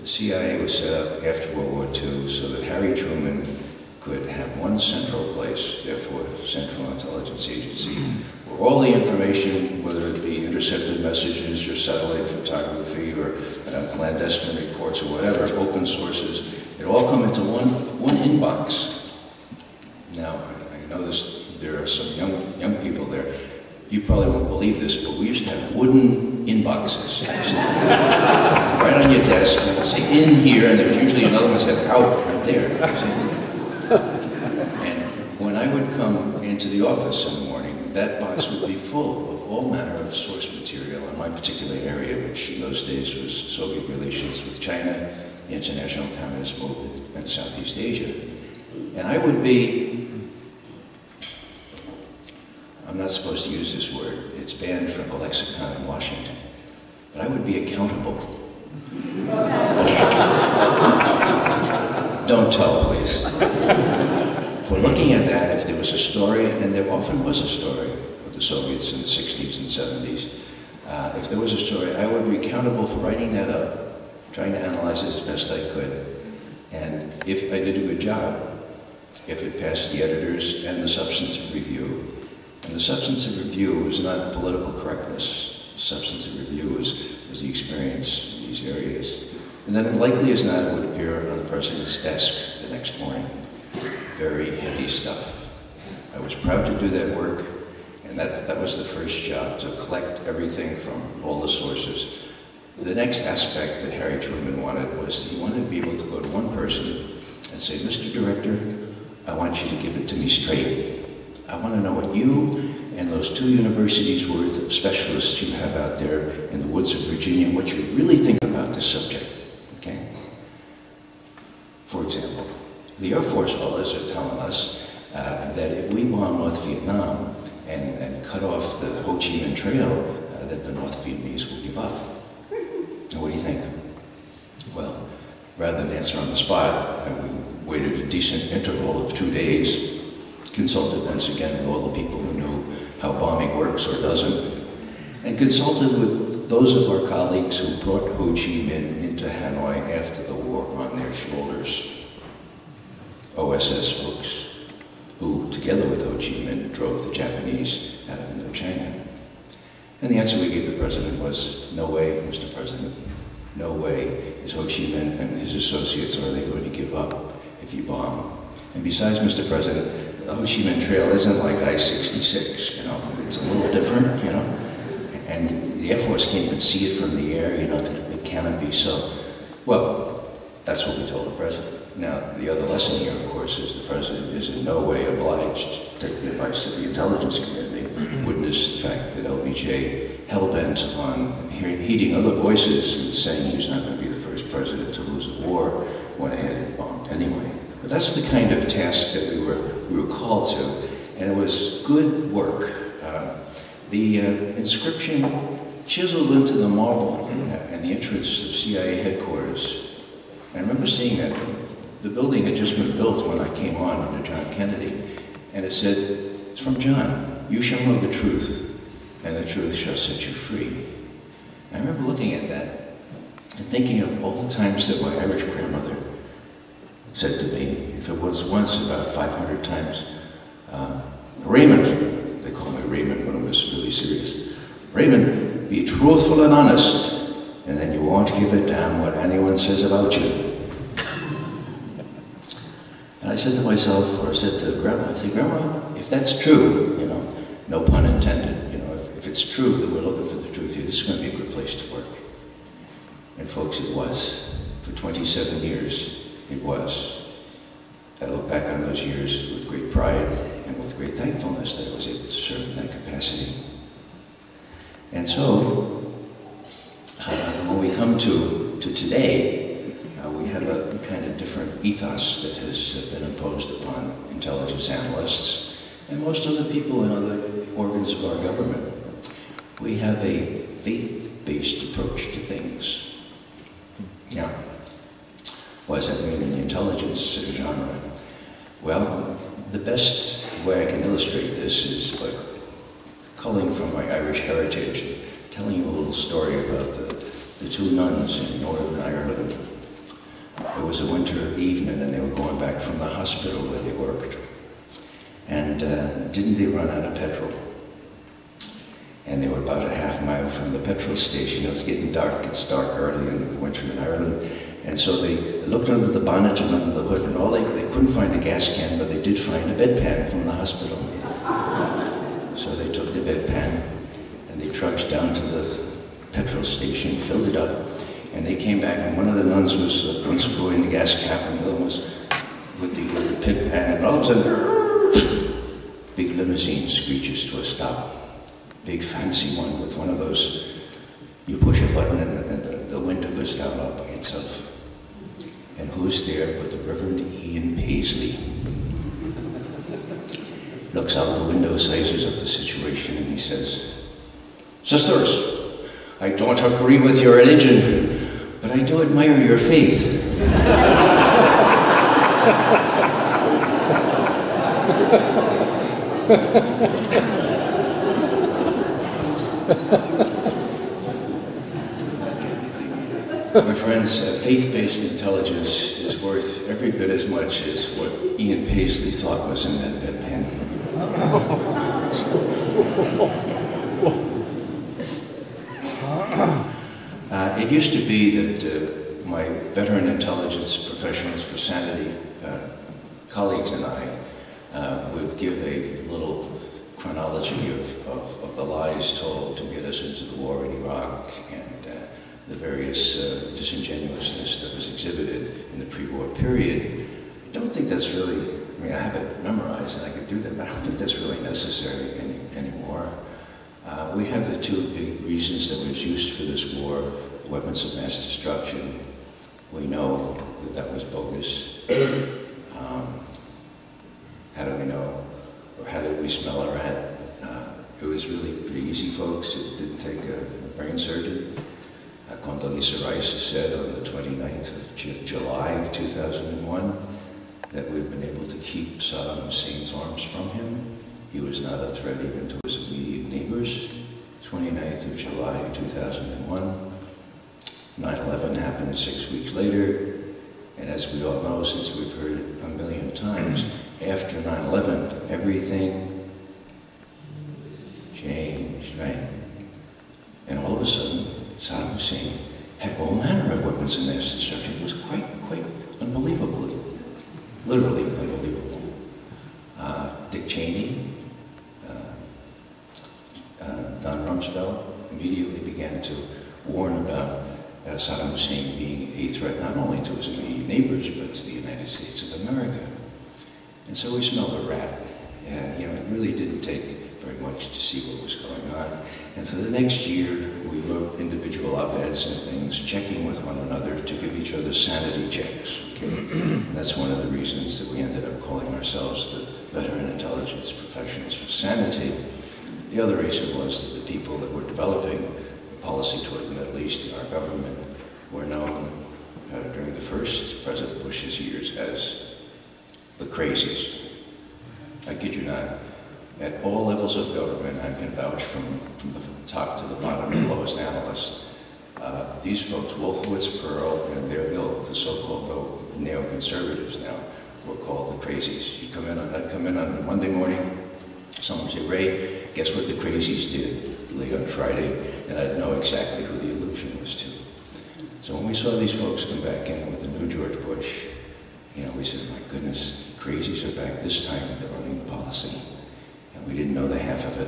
the CIA was set up after World War II so that Harry Truman could have one central place, therefore Central Intelligence Agency, where all the information, whether it be intercepted messages or satellite photography or clandestine reports or whatever, open sources, it all come into one inbox. Now, I know there are some young people there. You probably won't believe this, but we used to have wooden inboxes. Right on your desk, and it would say in here, and there's usually another one that said out right there. And when I would come into the office in the morning, that box would be full of all manner of source material in my particular area, which in those days was Soviet relations with China, the International Communist Movement, and Southeast Asia. And I would be, I'm not supposed to use this word, it's banned from the lexicon in Washington, but I would be accountable. Don't tell, please. For looking at that, if there was a story, and there often was a story with the Soviets in the 60s and 70s, if there was a story, I would be accountable for writing that up, trying to analyze it as best I could. And if I did a good job, if it passed the editors and the substantive review, and the substantive review was not political correctness, substantive review was the experience in these areas. And then likely as not, it would appear on the president's desk the next morning. Very heavy stuff. I was proud to do that work, and that was the first job, to collect everything from all the sources. The next aspect that Harry Truman wanted was he wanted to be able to go to one person and say, Mr. Director, I want you to give it to me straight. I want to know what you and those 2 universities worth of specialists you have out there in the woods of Virginia, what you really think about this subject, okay? For example, the Air Force fellows are telling us that if we bomb North Vietnam and cut off the Ho Chi Minh Trail, that the North Vietnamese will give up. Now, what do you think? Well, rather than answer on the spot, we waited a decent interval of 2 days, consulted once again with all the people who knew how bombing works or doesn't, and consulted with those of our colleagues who brought Ho Chi Minh into Hanoi after the war on their shoulders. OSS folks, who, together with Ho Chi Minh, drove the Japanese out of Indochina. And the answer we gave the president was, no way, Mr. President, no way is Ho Chi Minh and his associates are they going to give up if you bomb. And besides, Mr. President, the Ho Chi Minh Trail isn't like I-66, you know, it's a little different, you know, and the Air Force can't even see it from the air, you know, the canopy, so, well, that's what we told the president. Now, the other lesson here, of course, is the president is in no way obliged to take the advice of the intelligence community. Witness the fact that LBJ, hell-bent on heeding other voices and saying he was not going to be the first president to lose a war, went ahead and bombed anyway. But that's the kind of task that we were called to, and it was good work. The inscription chiseled into the marble in the entrance of CIA headquarters. I remember seeing that. The building had just been built when I came on under John Kennedy, and it said, it's from John, you shall know the truth, and the truth shall set you free. And I remember looking at that and thinking of all the times that my Irish grandmother said to me, if it was once, about 500 times, Raymond, they called me Raymond when it was really serious, Raymond, be truthful and honest, and then you won't give a damn what anyone says about you. And I said to myself, or I said to Grandma, I said, Grandma, if that's true, you know, no pun intended, you know, if it's true that we're looking for the truth here, this is going to be a good place to work. And folks, it was. For 27 years, it was. I look back on those years with great pride and with great thankfulness that I was able to serve in that capacity. And so, when we come to today, we have a kind of different ethos that has been imposed upon intelligence analysts and most other people in other organs of our government. We have a faith-based approach to things. Now, what does that mean in the intelligence genre? Well, the best way I can illustrate this is by culling from my Irish heritage and telling you a little story about the 2 nuns in Northern Ireland was a winter evening and they were going back from the hospital where they worked. And didn't they run out of petrol? And they were about a half-mile from the petrol station. It was getting dark. It's dark early in the winter in Ireland. And so they looked under the bonnet and under the hood, and they couldn't find a gas can, but they did find a bedpan from the hospital. So they took the bedpan and they trudged down to the petrol station, filled it up, and they came back, and one of the nuns was unscrewing the gas cap, and the other was with the bedpan, and all of a sudden, big limousine screeches to a stop. Big fancy one with one of those, you push a button and the window goes down all by itself. And who's there but the Reverend Ian Paisley? Looks out the window, sizes up the situation, and he says, "Sisters, I don't agree with your religion, but I do admire your faith." My friends, faith-based intelligence is worth every bit as much as what Ian Paisley thought was in that bedpan. It used to be that my veteran intelligence professionals for sanity colleagues and I would give a little chronology of the lies told to get us into the war in Iraq and the various disingenuousness that was exhibited in the pre-war period. I don't think that's really, I mean, I have it memorized and I could do that, but I don't think that's really necessary anymore. We have the two big reasons that was used for this war, the weapons of mass destruction. We know that that was bogus. How do we know? Or how did we smell a rat? It was really pretty easy, folks. It didn't take a brain surgeon. Condoleezza Rice said on the 29th of July 2001 that we've been able to keep Saddam Hussein's arms from him. He was not a threat even to his immediate neighbors. 29th of July 2001. 9/11 happened 6 weeks later. And as we all know, since we've heard it a million times, after 9/11, everything changed, right? And all of a sudden, Saddam Hussein had all manner of weapons of mass destruction. It was quite unbelievable, literally unbelievable. Dick Cheney, Don Rumsfeld immediately began to warn about Saddam Hussein being a threat not only to his immediate neighbors, but to the United States of America. And so we smelled a rat. And it really didn't take very much to see what was going on. And for the next year, we wrote individual op-eds and things, checking with one another to give each other sanity checks. Okay? And that's one of the reasons that we ended up calling ourselves the Veteran Intelligence Professionals for Sanity. The other reason was that the people that were developing policy toward the Middle East in our government were known during the first President Bush's years as the crazies. I kid you not. At all levels of government, I can vouch from the top to the bottom, the lowest analyst. These folks, Wolfowitz, Pearl, and their ilk, the so-called neoconservatives now, were called the crazies. I'd come in on Monday morning, someone would say, "Ray, guess what the crazies did late on Friday?" And I'd know exactly who the allusion was to. So when we saw these folks come back in with the new George Bush, we said, "My goodness, the crazies are back this time. They're running the policy." And we didn't know the half of it.